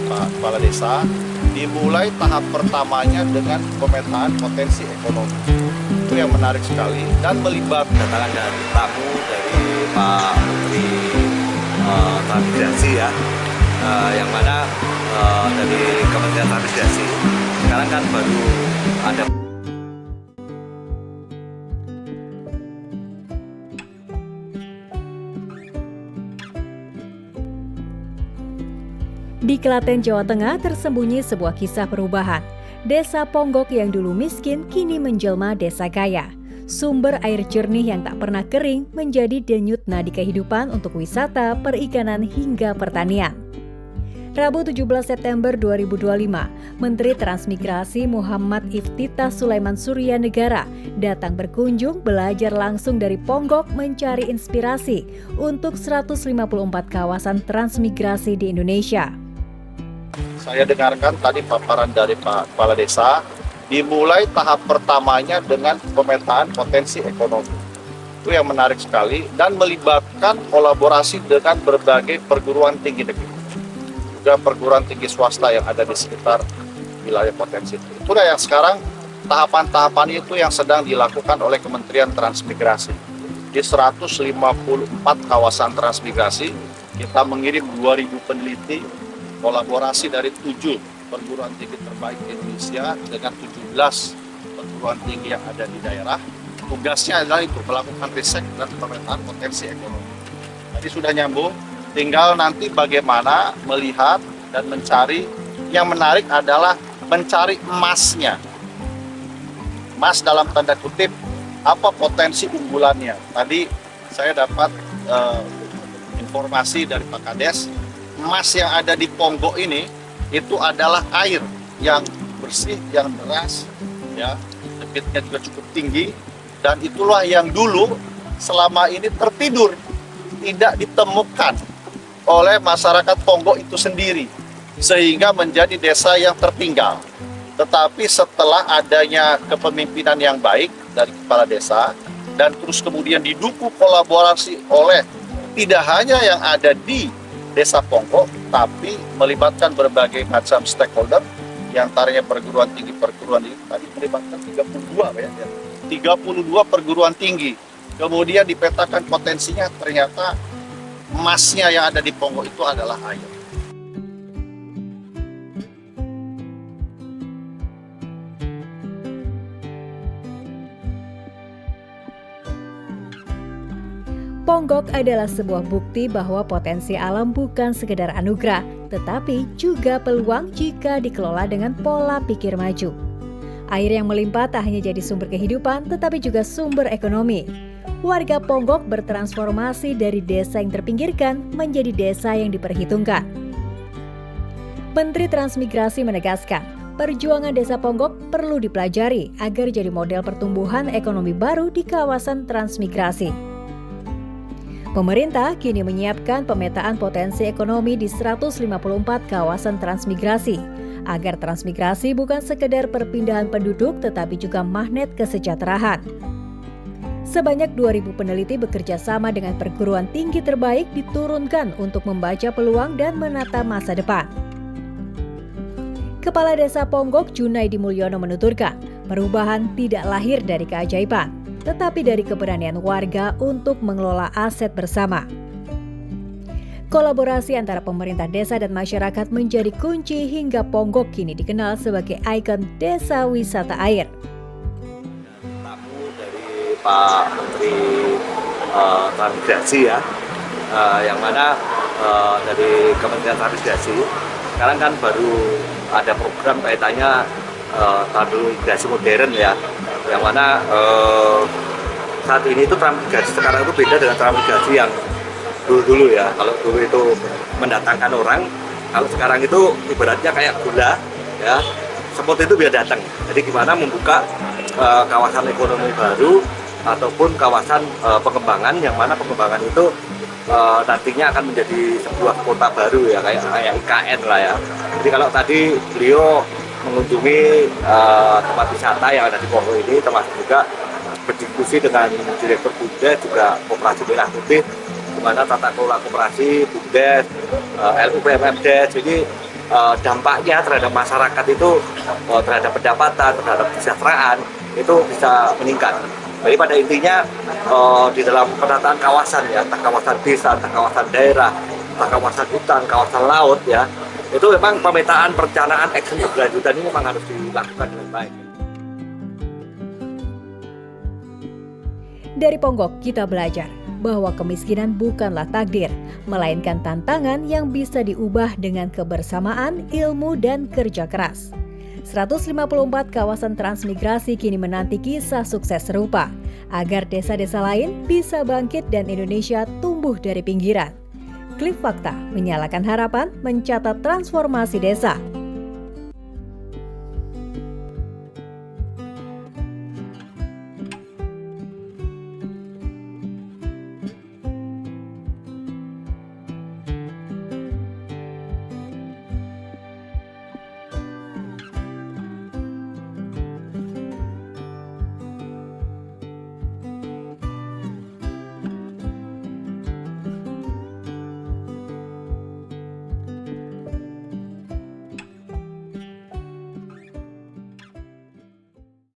Pak Kepala Desa, dimulai tahap pertamanya dengan pemetaan potensi ekonomi. Itu yang menarik sekali dan melibatkan Kedatangan dari tamu dari Pak Menteri Transmigrasi ya, yang mana dari Kementerian Transmigrasi sekarang kan baru ada. Di Klaten, Jawa Tengah tersembunyi sebuah kisah perubahan. Desa Ponggok yang dulu miskin kini menjelma desa kaya. Sumber air jernih yang tak pernah kering menjadi denyut nadi kehidupan untuk wisata, perikanan hingga pertanian. Rabu 17 September 2025, Menteri Transmigrasi Muhammad Iftitah Sulaiman Suryanegara datang berkunjung belajar langsung dari Ponggok mencari inspirasi untuk 154 kawasan transmigrasi di Indonesia. Saya dengarkan tadi paparan dari Pak Kepala Desa, dimulai tahap pertamanya dengan pemetaan potensi ekonomi. Itu yang menarik sekali dan melibatkan kolaborasi dengan berbagai perguruan tinggi negeri, juga perguruan tinggi swasta yang ada di sekitar wilayah potensi itu. Itulah yang sekarang tahapan-tahapan itu yang sedang dilakukan oleh Kementerian Transmigrasi. Di 154 kawasan transmigrasi, kita mengirim 2.000 peneliti, kolaborasi dari 7 perguruan tinggi terbaik di Indonesia dengan 17 perguruan tinggi yang ada di daerah. Tugasnya adalah itu, melakukan riset dan pemetaan potensi ekonomi. Tadi sudah nyambung, tinggal nanti bagaimana melihat dan mencari. Yang menarik adalah mencari emasnya. Emas dalam tanda kutip, apa potensi unggulannya. Tadi saya dapat informasi dari Pak Kades, emas yang ada di Ponggok ini itu adalah air yang bersih, yang deras, ya, debitnya juga cukup tinggi, dan itulah yang dulu selama ini tertidur, tidak ditemukan oleh masyarakat Ponggok itu sendiri, sehingga menjadi desa yang tertinggal. Tetapi setelah adanya kepemimpinan yang baik dari kepala desa, dan terus kemudian didukung kolaborasi oleh tidak hanya yang ada di Desa Ponggok, tapi melibatkan berbagai macam stakeholder, yang antaranya perguruan tinggi tadi melibatkan 32 ya, 32 perguruan tinggi. Kemudian dipetakan potensinya, ternyata emasnya yang ada di Ponggok itu adalah air. Ponggok adalah sebuah bukti bahwa potensi alam bukan sekedar anugerah, tetapi juga peluang jika dikelola dengan pola pikir maju. Air yang melimpah tak hanya jadi sumber kehidupan, tetapi juga sumber ekonomi. Warga Ponggok bertransformasi dari desa yang terpinggirkan menjadi desa yang diperhitungkan. Menteri Transmigrasi menegaskan, perjuangan Desa Ponggok perlu dipelajari agar jadi model pertumbuhan ekonomi baru di kawasan transmigrasi. Pemerintah kini menyiapkan pemetaan potensi ekonomi di 154 kawasan transmigrasi, agar transmigrasi bukan sekedar perpindahan penduduk tetapi juga magnet kesejahteraan. Sebanyak 2.000 peneliti bekerja sama dengan perguruan tinggi terbaik diturunkan untuk membaca peluang dan menata masa depan. Kepala Desa Ponggok Junaidi Mulyono menuturkan, perubahan tidak lahir dari keajaiban, tetapi dari keberanian warga untuk mengelola aset bersama. Kolaborasi antara pemerintah desa dan masyarakat menjadi kunci hingga Ponggok kini dikenal sebagai ikon desa wisata air. Tamu dari Pak Menteri Transmigrasi ya, yang mana dari Kementerian Transmigrasi sekarang kan baru ada program kaitannya transmigrasi modern ya, yang mana saat ini itu transmigrasi sekarang itu beda dengan transmigrasi yang dulu ya. Kalau dulu itu mendatangkan orang, kalau sekarang itu ibaratnya kayak gula ya, seperti itu biar datang. Jadi gimana membuka kawasan ekonomi baru ataupun kawasan pengembangan, yang mana pengembangan itu nantinya akan menjadi sebuah kota baru ya, kayak IKN lah ya. Jadi kalau tadi beliau mengunjungi tempat wisata yang ada di Ponggok ini, termasuk juga berdiskusi dengan Direktur BUMDes juga Koperasi Merah Putih, di mana tata kelola koperasi BUMDes, LUPMDes ini dampaknya terhadap masyarakat itu, terhadap pendapatan, terhadap kesejahteraan itu bisa meningkat. Jadi pada intinya di dalam penataan kawasan ya, entah kawasan desa, entah kawasan daerah, entah kawasan hutan, kawasan laut ya, itu memang pemetaan perencanaan action berkelanjutan ini memang harus dilakukan dengan baik. Dari Ponggok kita belajar bahwa kemiskinan bukanlah takdir, melainkan tantangan yang bisa diubah dengan kebersamaan, ilmu, dan kerja keras. 154 kawasan transmigrasi kini menanti kisah sukses serupa, agar desa-desa lain bisa bangkit dan Indonesia tumbuh dari pinggiran. Klip Fakta menyalakan harapan mencatat transformasi desa.